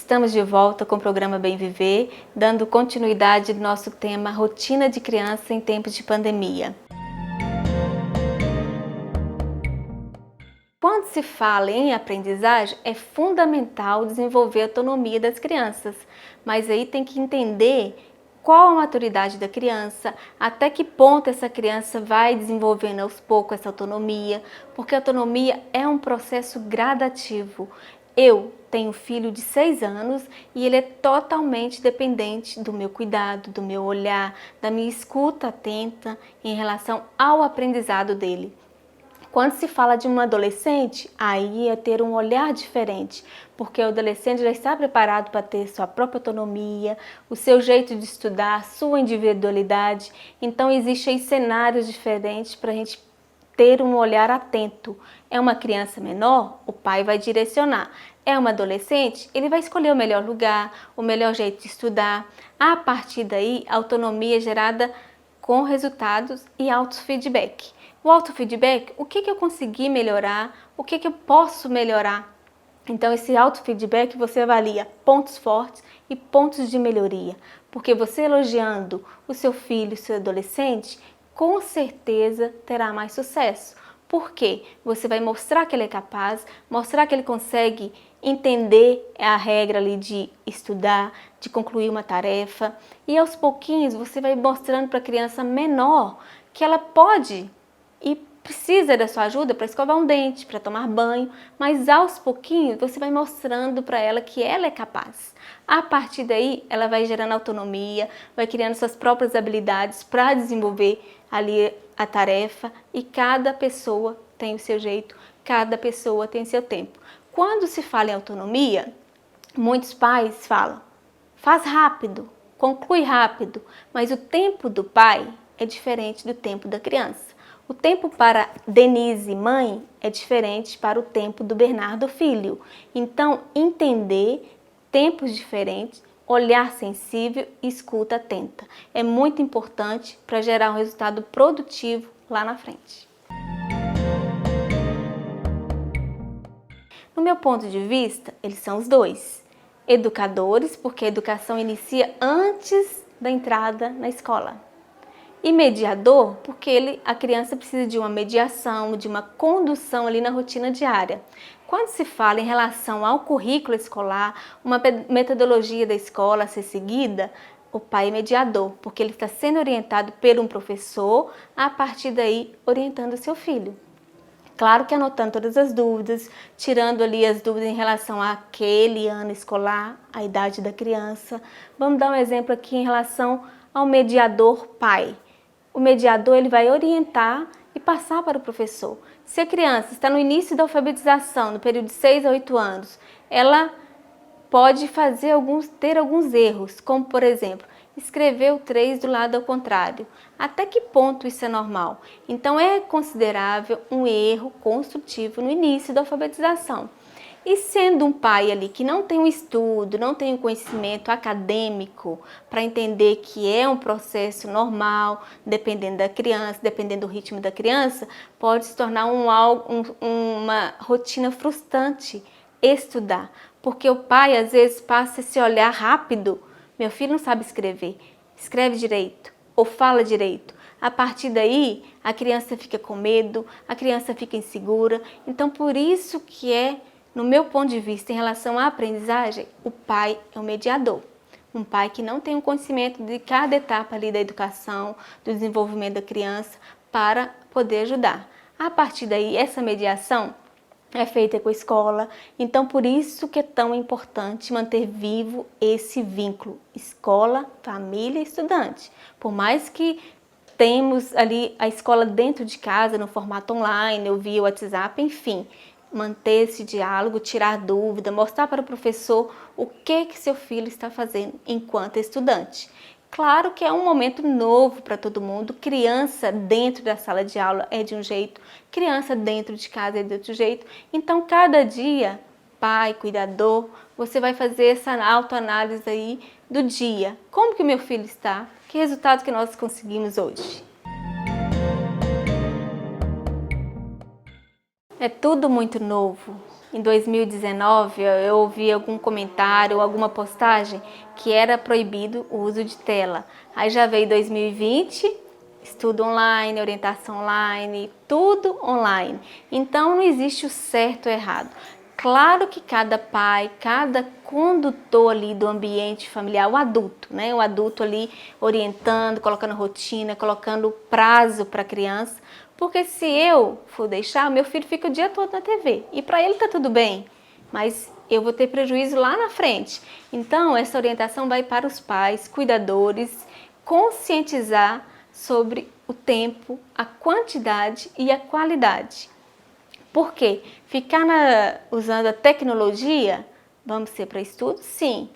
Estamos de volta com o programa Bem Viver, dando continuidade ao nosso tema Rotina de Criança em Tempos de Pandemia. Quando se fala em aprendizagem, é fundamental desenvolver a autonomia das crianças, mas aí tem que entender qual a maturidade da criança, até que ponto essa criança vai desenvolvendo aos poucos essa autonomia, porque a autonomia é um processo gradativo. Eu tenho um filho de 6 anos e ele é totalmente dependente do meu cuidado, do meu olhar, da minha escuta atenta em relação ao aprendizado dele. Quando se fala de um adolescente, aí é ter um olhar diferente, porque o adolescente já está preparado para ter sua própria autonomia, o seu jeito de estudar, sua individualidade. Então existem aí cenários diferentes para a gente ter um olhar atento. É uma criança menor, o pai vai direcionar. É uma adolescente, ele vai escolher o melhor lugar, o melhor jeito de estudar. A partir daí, a autonomia é gerada com resultados e auto-feedback. O auto-feedback, o que eu consegui melhorar, o que eu posso melhorar. Então esse auto-feedback você avalia pontos fortes e pontos de melhoria. Porque você elogiando o seu filho, o seu adolescente, com certeza terá mais sucesso. Por quê? Você vai mostrar que ele é capaz, mostrar que ele consegue entender a regra ali de estudar, de concluir uma tarefa. E aos pouquinhos você vai mostrando para a criança menor que ela pode e precisa da sua ajuda para escovar um dente, para tomar banho, mas aos pouquinhos você vai mostrando para ela que ela é capaz. A partir daí, ela vai gerando autonomia, vai criando suas próprias habilidades para desenvolver ali a tarefa e cada pessoa tem o seu jeito, cada pessoa tem seu tempo. Quando se fala em autonomia, muitos pais falam, faz rápido, conclui rápido, mas o tempo do pai é diferente do tempo da criança. O tempo para Denise, mãe, é diferente para o tempo do Bernardo, filho. Então, entender tempos diferentes, olhar sensível e escuta atenta. É muito importante para gerar um resultado produtivo lá na frente. No meu ponto de vista, eles são os dois. Educadores, porque a educação inicia antes da entrada na escola. E mediador, porque a criança precisa de uma mediação, de uma condução ali na rotina diária. Quando se fala em relação ao currículo escolar, uma metodologia da escola a ser seguida, o pai é mediador, porque ele está sendo orientado por um professor, a partir daí orientando o seu filho. Claro que anotando todas as dúvidas, tirando ali as dúvidas em relação àquele ano escolar, a idade da criança. Vamos dar um exemplo aqui em relação ao mediador pai. O mediador ele vai orientar e passar para o professor. Se a criança está no início da alfabetização, no período de 6 a 8 anos, ela pode ter alguns erros, como por exemplo, escrever o 3 do lado ao contrário. Até que ponto isso é normal? Então é considerável um erro construtivo no início da alfabetização. E sendo um pai ali que não tem um estudo, não tem um conhecimento acadêmico para entender que é um processo normal, dependendo da criança, dependendo do ritmo da criança, pode se tornar uma rotina frustrante estudar. Porque o pai às vezes passa esse olhar rápido, meu filho não sabe escrever, escreve direito ou fala direito. A partir daí, a criança fica com medo, a criança fica insegura. Então, por isso que no meu ponto de vista, em relação à aprendizagem, o pai é o mediador. Um pai que não tem um conhecimento de cada etapa ali da educação, do desenvolvimento da criança, para poder ajudar. A partir daí, essa mediação é feita com a escola. Então, por isso que é tão importante manter vivo esse vínculo escola, família e estudante. Por mais que temos ali a escola dentro de casa, no formato online, ou via WhatsApp, enfim, manter esse diálogo, tirar dúvida, mostrar para o professor o que seu filho está fazendo enquanto estudante. Claro que é um momento novo para todo mundo, criança dentro da sala de aula é de um jeito, criança dentro de casa é de outro jeito, então cada dia, pai, cuidador, você vai fazer essa autoanálise aí do dia. Como que o meu filho está? Que resultado que nós conseguimos hoje? É tudo muito novo, em 2019 eu ouvi algum comentário, alguma postagem que era proibido o uso de tela. Aí já veio 2020, estudo online, orientação online, tudo online. Então não existe o certo ou errado. Claro que cada pai, cada condutor ali do ambiente familiar, o adulto, né? O adulto ali orientando, colocando rotina, colocando prazo para a criança. Porque se eu for deixar, meu filho fica o dia todo na TV. E para ele tá tudo bem, mas eu vou ter prejuízo lá na frente. Então, essa orientação vai para os pais, cuidadores, conscientizar sobre o tempo, a quantidade e a qualidade. Por quê? Ficar usando a tecnologia, vamos ser para estudo? Sim.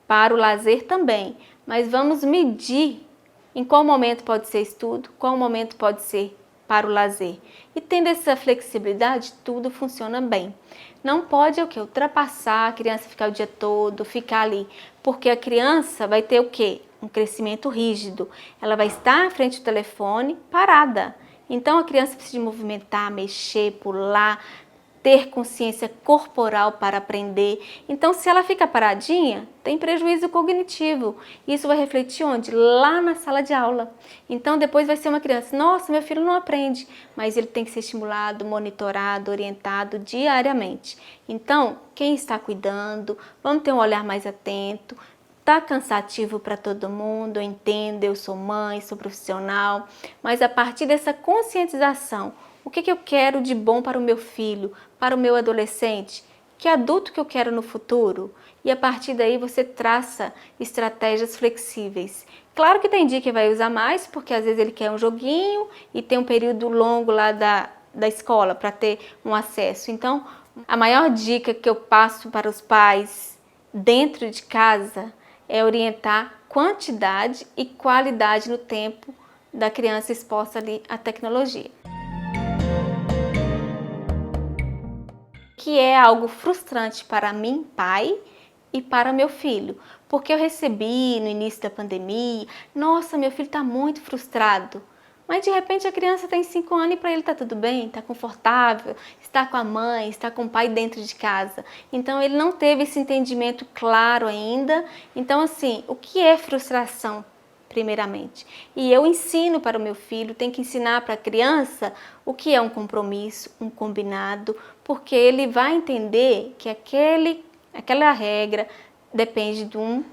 Para o lazer também. Mas vamos medir em qual momento pode ser estudo, qual momento pode ser para o lazer. E tendo essa flexibilidade, tudo funciona bem. Não pode o quê? Ultrapassar a criança ficar o dia todo, ficar ali. Porque a criança vai ter o quê? Um crescimento rígido. Ela vai estar à frente do telefone parada. Então a criança precisa de movimentar, mexer, pular, ter consciência corporal para aprender. Então, se ela fica paradinha, tem prejuízo cognitivo. Isso vai refletir onde? Lá na sala de aula. Então, depois vai ser uma criança, nossa, meu filho não aprende, mas ele tem que ser estimulado, monitorado, orientado diariamente. Então, quem está cuidando, vamos ter um olhar mais atento. Tá cansativo para todo mundo, eu entendo, eu sou mãe, sou profissional, mas a partir dessa conscientização, o que eu quero de bom para o meu filho, para o meu adolescente? Que adulto que eu quero no futuro? E a partir daí você traça estratégias flexíveis. Claro que tem dia que vai usar mais, porque às vezes ele quer um joguinho e tem um período longo lá da escola para ter um acesso. Então, a maior dica que eu passo para os pais dentro de casa é orientar quantidade e qualidade no tempo da criança exposta ali à tecnologia. Que é algo frustrante para mim, pai, e para meu filho, porque eu recebi no início da pandemia, nossa, meu filho está muito frustrado. Mas de repente a criança tem 5 anos e para ele está tudo bem, está confortável, está com a mãe, está com o pai dentro de casa. Então ele não teve esse entendimento claro ainda. Então assim, o que é frustração? Primeiramente. E eu ensino para o meu filho, tem que ensinar para a criança o que é um compromisso, um combinado, porque ele vai entender que aquela regra depende de um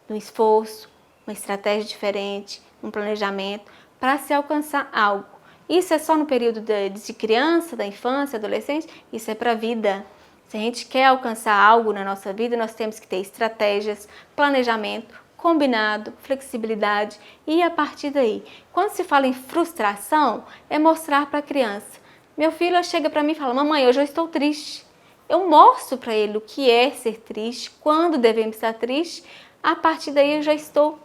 esforço, uma estratégia diferente, um planejamento para se alcançar algo. Isso é só no período de criança, da infância, adolescente, isso é para a vida. Se a gente quer alcançar algo na nossa vida, nós temos que ter estratégias, planejamento, combinado, flexibilidade e a partir daí. Quando se fala em frustração, é mostrar para a criança. Meu filho chega para mim e fala, mamãe, hoje eu estou triste. Eu mostro para ele o que é ser triste, quando devemos estar tristes. A partir daí eu já estou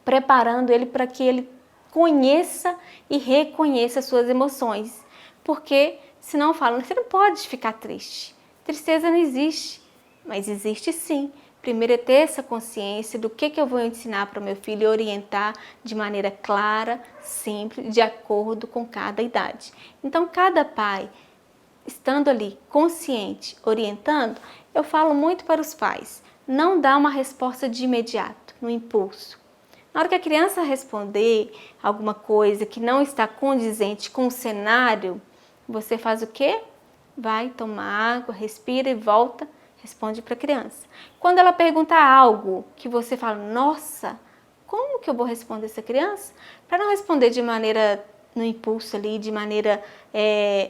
preparando ele para que ele conheça e reconheça as suas emoções. Porque senão falam, você não pode ficar triste. Tristeza não existe, mas existe sim. Primeiro é ter essa consciência do que eu vou ensinar para o meu filho e orientar de maneira clara, simples, de acordo com cada idade. Então, cada pai, estando ali consciente, orientando, eu falo muito para os pais, não dá uma resposta de imediato, no impulso. Na hora que a criança responder alguma coisa que não está condizente com o cenário, você faz o quê? Vai tomar água, respira e volta, responde para a criança. Quando ela perguntar algo que você fala, nossa, como que eu vou responder essa criança? Para não responder de maneira no impulso ali, de maneira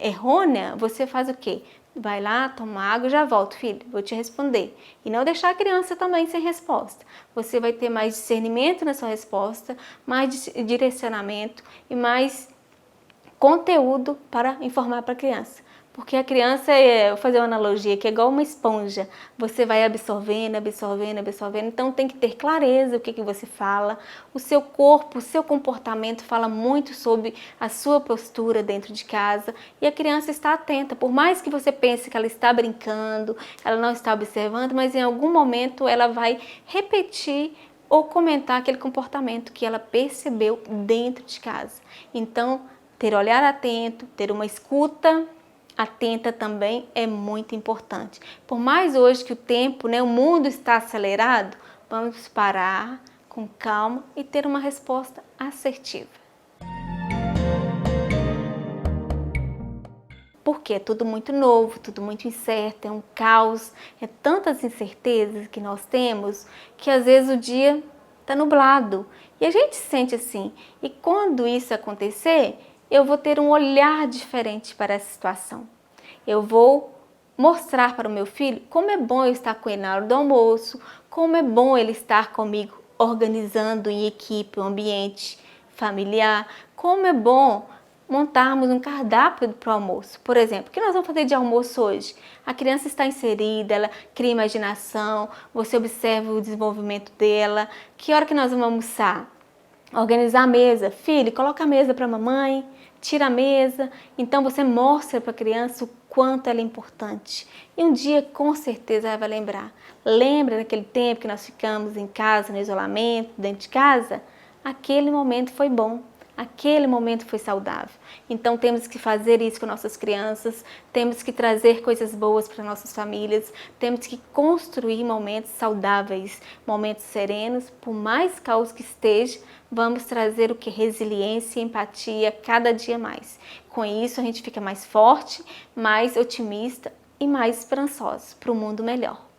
errônea, você faz o quê? Vai lá, toma água e já volto, filho, vou te responder. E não deixar a criança também sem resposta. Você vai ter mais discernimento na sua resposta, mais direcionamento e mais conteúdo para informar para a criança. Porque a criança, vou fazer uma analogia, que é igual uma esponja. Você vai absorvendo, absorvendo, absorvendo. Então tem que ter clareza o que você fala. O seu corpo, o seu comportamento fala muito sobre a sua postura dentro de casa. E a criança está atenta. Por mais que você pense que ela está brincando, ela não está observando, mas em algum momento ela vai repetir ou comentar aquele comportamento que ela percebeu dentro de casa. Então, ter olhar atento, ter uma escuta atenta também é muito importante. Por mais hoje que o tempo, o mundo está acelerado, vamos parar com calma e ter uma resposta assertiva. Porque é tudo muito novo, tudo muito incerto, é um caos, é tantas incertezas que nós temos que às vezes o dia está nublado e a gente sente assim. E quando isso acontecer, eu vou ter um olhar diferente para essa situação. Eu vou mostrar para o meu filho como é bom eu estar com ele na hora do almoço, como é bom ele estar comigo organizando em equipe o ambiente familiar, como é bom montarmos um cardápio para o almoço. Por exemplo, o que nós vamos fazer de almoço hoje? A criança está inserida, ela cria imaginação, você observa o desenvolvimento dela. Que hora que nós vamos almoçar? Organizar a mesa. Filho, coloca a mesa para a mamãe, tira a mesa. Então você mostra para a criança o quanto ela é importante. E um dia com certeza ela vai lembrar. Lembra daquele tempo que nós ficamos em casa, no isolamento, dentro de casa? Aquele momento foi bom. Aquele momento foi saudável. Então temos que fazer isso com nossas crianças, temos que trazer coisas boas para nossas famílias, temos que construir momentos saudáveis, momentos serenos, por mais caos que esteja, vamos trazer o que? Resiliência e empatia cada dia mais. Com isso a gente fica mais forte, mais otimista e mais esperançoso para um mundo melhor.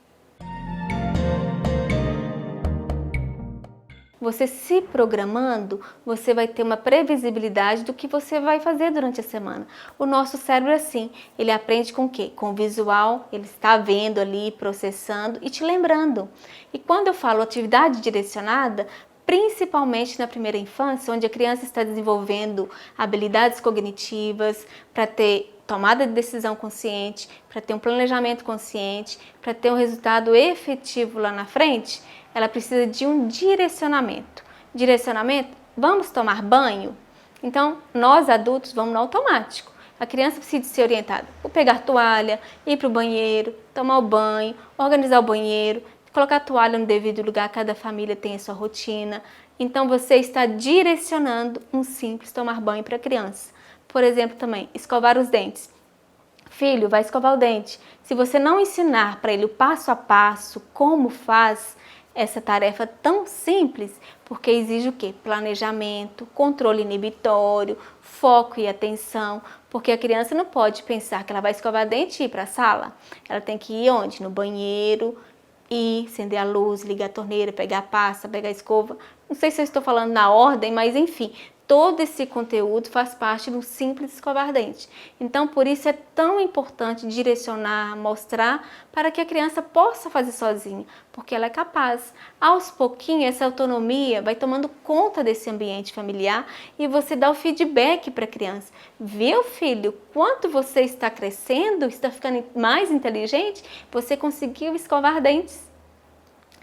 Você se programando, você vai ter uma previsibilidade do que você vai fazer durante a semana. O nosso cérebro é assim, ele aprende com o quê? Com o visual, ele está vendo ali, processando e te lembrando. E quando eu falo atividade direcionada, principalmente na primeira infância, onde a criança está desenvolvendo habilidades cognitivas para ter tomada de decisão consciente, para ter um planejamento consciente, para ter um resultado efetivo lá na frente, ela precisa de um direcionamento. Direcionamento, vamos tomar banho? Então, nós adultos vamos no automático. A criança precisa ser orientada. Vou pegar toalha, ir para o banheiro, tomar o banho, organizar o banheiro, colocar a toalha no devido lugar, cada família tem a sua rotina. Então, você está direcionando um simples tomar banho para a criança. Por exemplo, também, escovar os dentes. Filho, vai escovar o dente. Se você não ensinar para ele o passo a passo, como faz essa tarefa tão simples, porque exige o quê? Planejamento, controle inibitório, foco e atenção, porque a criança não pode pensar que ela vai escovar dente e ir para a sala. Ela tem que ir onde? No banheiro, ir, acender a luz, ligar a torneira, pegar a pasta, pegar a escova. Não sei se eu estou falando na ordem, mas enfim, todo esse conteúdo faz parte do simples escovar dente. Então, por isso é tão importante direcionar, mostrar para que a criança possa fazer sozinha, porque ela é capaz. Aos pouquinhos, essa autonomia vai tomando conta desse ambiente familiar e você dá o feedback para a criança. Viu, filho? Quanto você está crescendo, está ficando mais inteligente, você conseguiu escovar dentes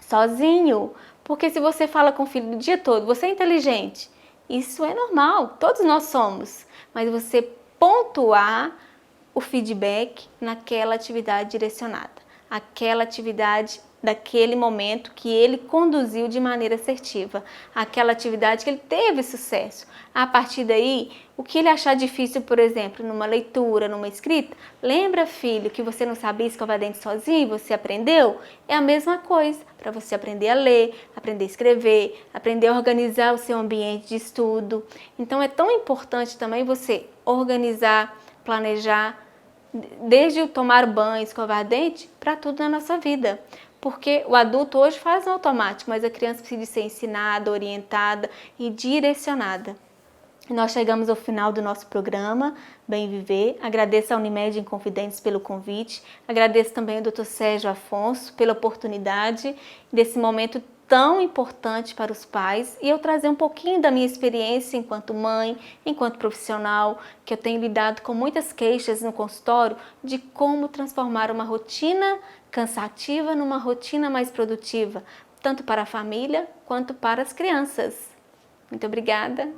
sozinho. Porque se você fala com o filho o dia todo, você é inteligente, isso é normal, todos nós somos, mas você pontuar o feedback naquela atividade direcionada, aquela atividade daquele momento que ele conduziu de maneira assertiva, aquela atividade que ele teve sucesso. A partir daí, o que ele achar difícil, por exemplo, numa leitura, numa escrita, lembra, filho, que você não sabia escovar dente sozinho e você aprendeu? É a mesma coisa para você aprender a ler, aprender a escrever, aprender a organizar o seu ambiente de estudo. Então é tão importante também você organizar, planejar, desde o tomar banho, escovar dente, para tudo na nossa vida. Porque o adulto hoje faz no automático, mas a criança precisa ser ensinada, orientada e direcionada. Nós chegamos ao final do nosso programa Bem Viver. Agradeço a Unimed Inconfidentes pelo convite. Agradeço também ao Dr. Sérgio Afonso pela oportunidade desse momento tão importante para os pais e eu trazer um pouquinho da minha experiência enquanto mãe, enquanto profissional, que eu tenho lidado com muitas queixas no consultório de como transformar uma rotina cansativa numa rotina mais produtiva, tanto para a família quanto para as crianças. Muito obrigada!